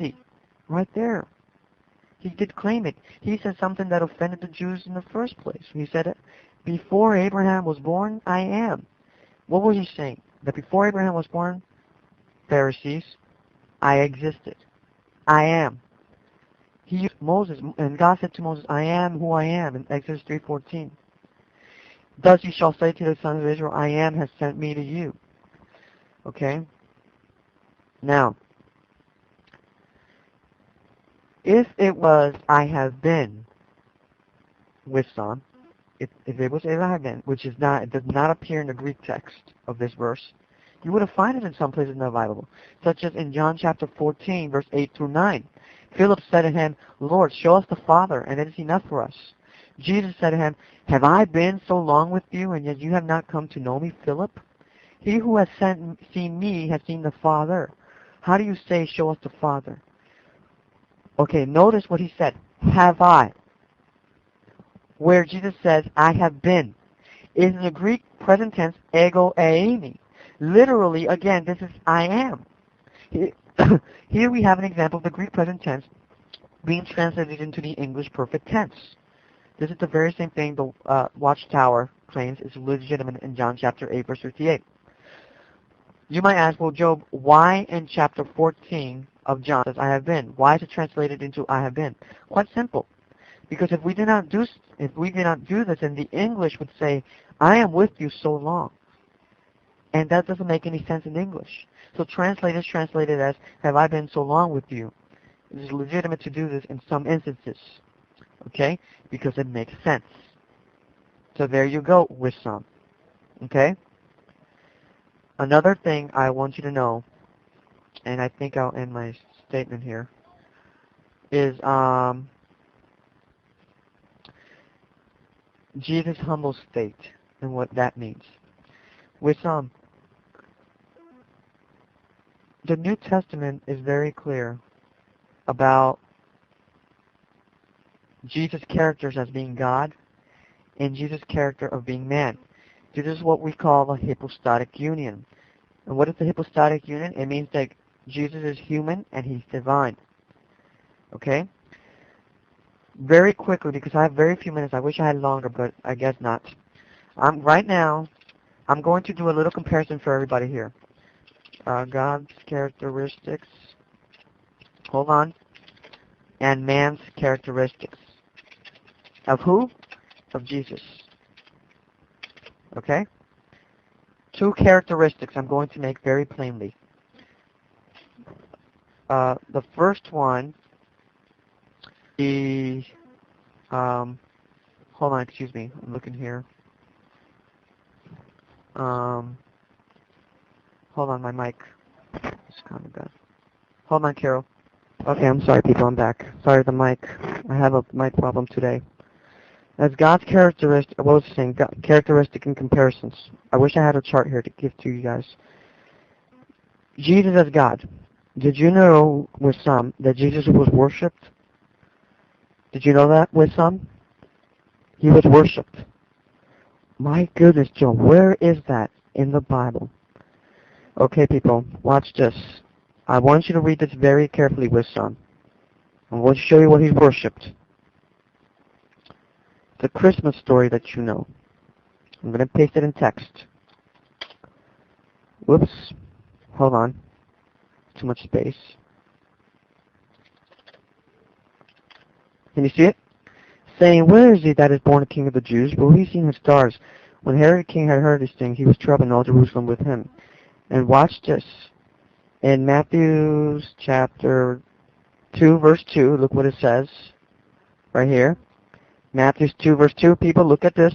See, right there. He did claim it. He said something that offended the Jews in the first place. He said, before Abraham was born, I am. What was he saying? That before Abraham was born, Pharisees, I existed. I am. He used Moses, and God said to Moses, I am who I am, in Exodus 3:14. Thus you shall say to the sons of Israel, I am has sent me to you. Okay? Now, if it was I have been with some, if it was I have been, which is not, it does not appear in the Greek text of this verse, you would have found it in some places in the Bible, such as in John chapter 14, verse 8 through 9. Philip said to him, Lord, show us the Father, and it is enough for us. Jesus said to him, have I been so long with you, and yet you have not come to know me, Philip? He who has seen me has seen the Father. How do you say, show us the Father? Okay, notice what he said, have I. Where Jesus says, I have been, is in the Greek present tense, ego eimi. Literally, again, this is I am. Here we have an example of the Greek present tense being translated into the English perfect tense. This is the very same thing the Watchtower claims is legitimate in John chapter 8, verse 58. You might ask, well, Job, why in chapter 14 of John says I have been? Why is it translated into I have been? Quite simple. Because if we did not do this, then the English would say, I am with you so long. And that doesn't make any sense in English. So translators translate it as, have I been so long with you? It is legitimate to do this in some instances. Okay? Because it makes sense. So there you go with some. Okay? Another thing I want you to know, and I think I'll end my statement here, is Jesus' humble state and what that means. With the New Testament is very clear about Jesus' characters as being God and Jesus' character of being man. This is what we call the hypostatic union. And what is the hypostatic union? It means that Jesus is human and he's divine. Okay? Very quickly, because I have very few minutes. I wish I had longer, but I guess not. Right now, I'm going to do a little comparison for everybody here. God's characteristics. Hold on. And man's characteristics. Of who? Of Jesus. Okay? Two characteristics I'm going to make very plainly. The first one is, hold on, excuse me, I'm looking here. Hold on, my mic. It's kind of bad. Hold on, Carol. Okay, I'm sorry, people, I'm back. Sorry, the mic. I have a mic problem today. As God's characteristic, what was I saying? Characteristic and comparisons. I wish I had a chart here to give to you guys. Jesus as God. Did you know, with some, that Jesus was worshipped? Did you know that, with some? He was worshipped. My goodness, Joe, where is that in the Bible? Okay, people, watch this. I want you to read this very carefully, with some. I want to show you what he's worshipped. The Christmas story that you know. I'm going to paste it in text. Whoops. Hold on. Too much space. Can you see it? Saying, where is he that is born a king of the Jews? For we seen his stars. When Herod king had heard these things, he was troubled, and all Jerusalem with him. And watch this. In Matthew chapter 2, verse 2, look what it says right here. Matthew 2, verse 2, people, look at this.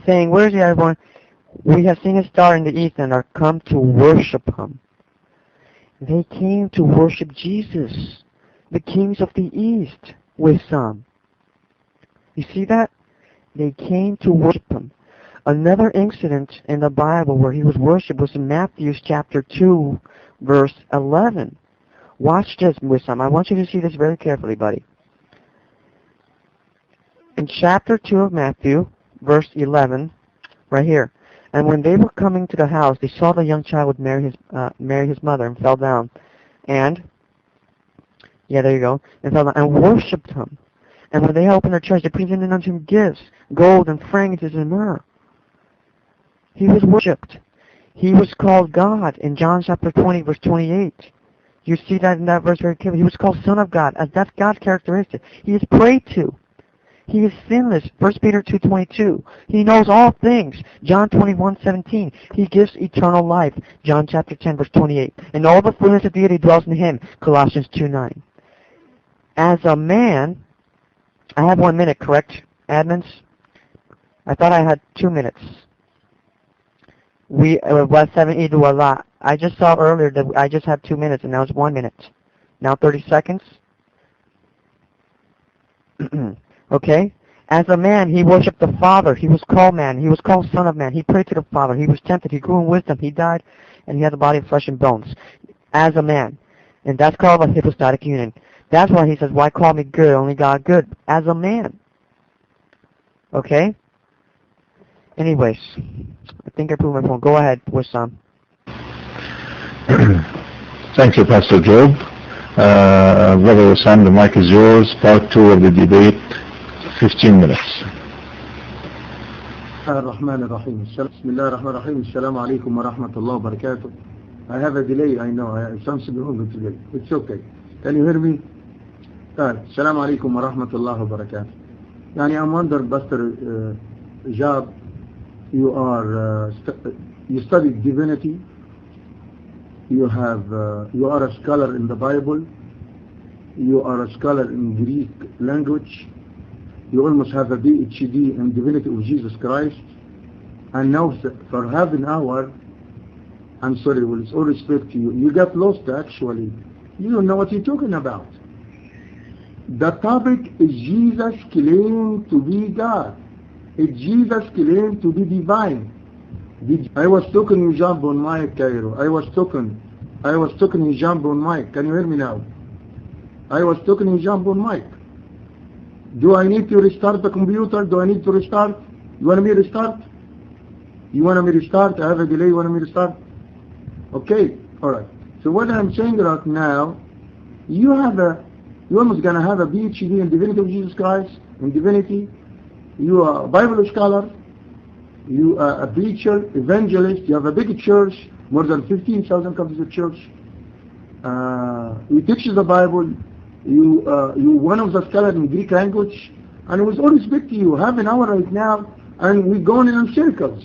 Saying, where is he that is born? We have seen his star in the east and are come to worship him. They came to worship Jesus, the kings of the east, with some. You see that? They came to worship him. Another incident in the Bible where he was worshipped was in Matthew chapter 2, verse 11. Watch this, with some. I want you to see this very carefully, buddy. In chapter 2 of Matthew, verse 11, right here. And when they were coming to the house, they saw the young child with Mary his mother, and fell down. And Yeah, there you go. And worshipped him. And when they opened their church, they presented unto him gifts, gold and frankincense and myrrh. He was worshipped. He was called God in John chapter 20, verse 28. You see that in that verse very clearly. He was called Son of God, as that's God's characteristic. He is prayed to. He is sinless. 1 Peter 2:22. He knows all things. John 21:17. He gives eternal life. John chapter 10, verse 28. And all the fullness of deity dwells in him. Colossians 2:9. As a man, I have 1 minute, correct, admins? I thought I had 2 minutes. Wesam do a lot. I just saw earlier that I just had 2 minutes, and now it's 1 minute. Now 30 seconds. Okay? As a man, he worshipped the Father. He was called man. He was called Son of Man. He prayed to the Father. He was tempted. He grew in wisdom. He died, and he had a body of flesh and bones. As a man. And that's called a hypostatic union. That's why he says, why call me good? Only God good. As a man. Okay? Anyways, I think I proved my point. Go ahead, Wesam. Thank you, Pastor Job. Brother Wesam, the mic is yours. Part 2 of the debate, 15 minutes. الرحمن الرحيم بسم الله الرحمن الرحيم السلام عليكم ورحمة الله وبركاته. I have a delay, I know. I sounds wrong today. It's okay. Can you hear me? السلام عليكم ورحمة الله وبركاته. يعني I'm wonder, Pastor Job, you are you studied divinity. You are a scholar in the Bible. You are a scholar in Greek language. You almost have a PhD in divinity of Jesus Christ. And now for half an hour, I'm sorry, with all respect to you, you got lost actually. You don't know what you're talking about. The topic is Jesus claimed to be God. It's Jesus claimed to be divine. I was talking, you jump on mic, Cairo. I was talking, you jump on mic. Can you hear me now? I was talking, you jump on mic. Do I need to restart the computer? Do I need to restart? You want me to restart? You want me to restart? I have a delay. You want me to start? Okay, alright. So what I'm saying right now, you're almost going to have a PhD in divinity of Jesus Christ, in divinity. You are a Bible scholar. You are a preacher, evangelist. You have a big church, more than 15,000 copies of church. You teach the Bible. You one of the scholars in Greek language. And with all respect to you, half an hour right now, and we're going in circles.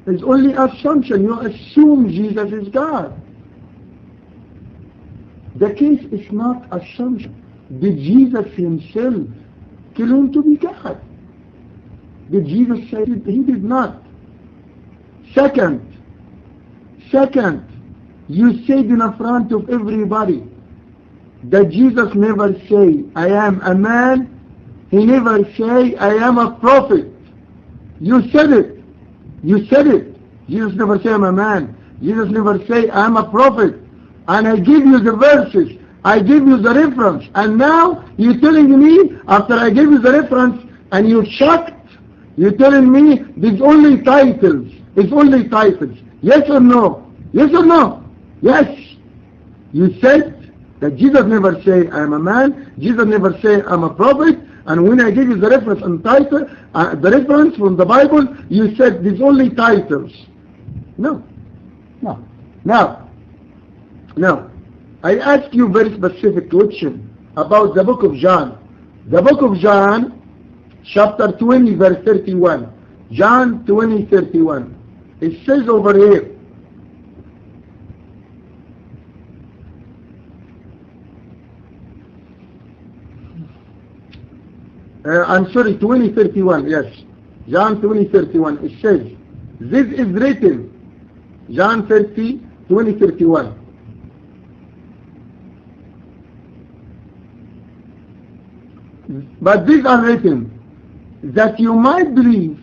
It's only assumption. You assume Jesus is God. The case is not assumption. Did Jesus himself claim to be God? Did Jesus say it? He did not. Second, you said in front of everybody that Jesus never say, I am a man. He never say, I am a prophet. You said it. Jesus never say, I'm a man. Jesus never say, I am a prophet. And I give you the verses. I give you the reference. And now you're telling me, after I give you the reference, and you're shocked, you're telling me there's only titles. It's only titles. Yes or no? Yes or no? Yes. You said that Jesus never say, I am a man. Jesus never say, I'm a prophet. And when I give you the reference and title, the reference from the Bible, you said there's only titles. No. Now, I ask you very specific question about the book of John. The book of John, chapter 20, verse 31. John 20, 31. It says over here, I'm sorry, 20:31, yes. John 20:31. It says, this is written, John 20:31. But these are written, that you might believe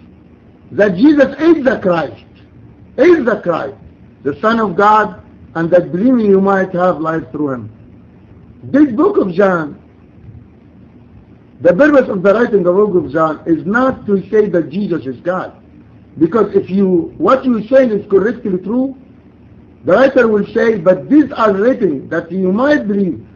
that Jesus is the Christ, the Son of God, and that believing you might have life through him. This book of John, the purpose of the writing of the book of John is not to say that Jesus is God. Because if what you say is correctly true, the writer will say, but these are written that you might believe